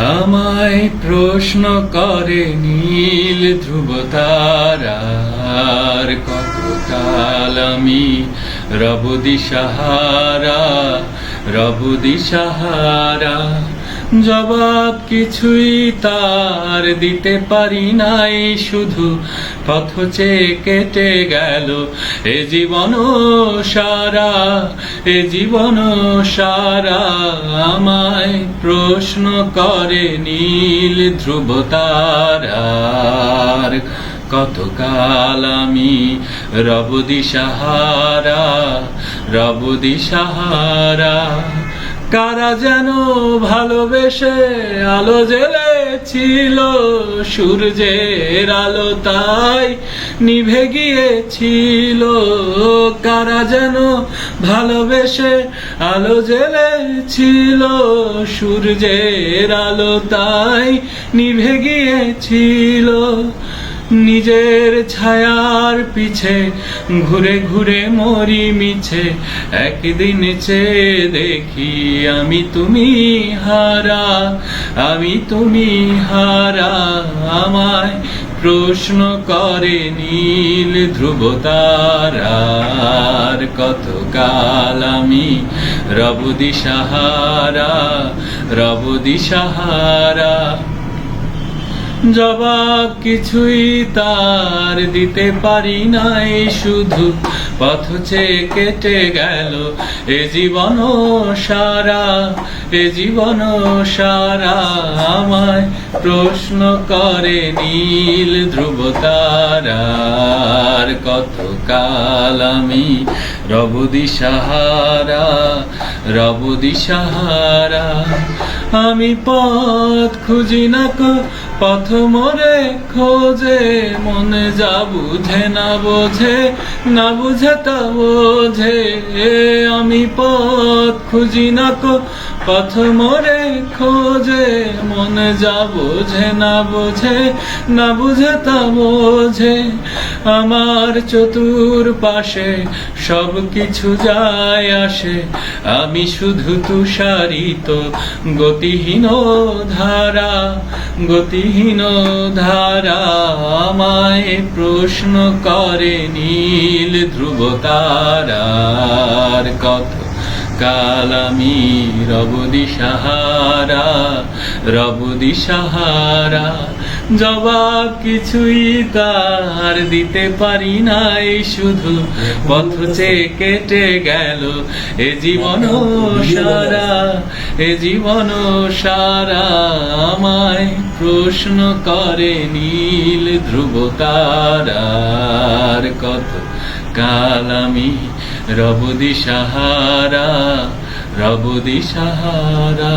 আমায় প্রশ্ন করে নীল ধ্রুব তারার, কতকাল আমি রব দিশাহারা, রব দিশাহারা। জবাব কিছুই তার দিতে পারি নাই, শুধু পথ চেয়ে কেটে গেল এ জীবন সারা, এ জীবন সারা। আমায় প্রশ্ন করে নীল ধ্রুব তারার, কতকাল আমি রব দিশাহারা, রব দিশাহারা। কারা যেন ভালোবেসে আলো জ্বেলেছিল, সূর্যের আলো তাই নিভে গিয়েছিল। কারা যেন ভালোবেসে আলো জ্বেলেছিল, সূর্যের আলো তাই নিভে গিয়েছিল। নিজের ছায়ার পিছে ঘুরে ঘুরে মরি মিছে, একদিন চেয়ে দেখি আমি তুমি হারা, আমি তুমি হারা। আমায় প্রশ্ন করে নীল ধ্রুব তারার, কতকাল আমি রব দিশাহারা, রব দিশাহারা। জবাব কিছুই তার দিতে পারি নাই, শুধু পথ চেয়ে কেটে গেল এ জীবন সারা, এ জীবন সারা। আমায় প্রশ্ন করে নীল ধ্রুব তারার, কতকাল আমি রব দিশাহারা, রব দিশাহারা। আমি পথ খুঁজি না কো পথ মোরে খোঁজে, মনে যা বুঝে না বোঝে, না বুঝে তা বোঝে। আমি পথ খুঁজি না কো পথ মোরে খোঁজে, মনে যা বোঝে না বোঝে, না বুঝে তা বোঝে। আমার চতুর পাশে সব কিছু যায় আসে, আমি শুধু তুষারিত গতিহীন ধারা, গতিহীন ধারা। আমায় প্রশ্ন করে নীল ধ্রুব তারার, কতকাল আমি রব দিশাহারা, রব দিশাহারা। জবাব কিছুই তার দিতে পারি নাই, শুধু পথ চেয়ে কেটে গেল এ জীবন সারা, এ জীবন সারা। আমায় প্রশ্ন করে নীল ধ্রুব তারার, কতকাল আমি রব দিশাহারা, রব দিশাহারা।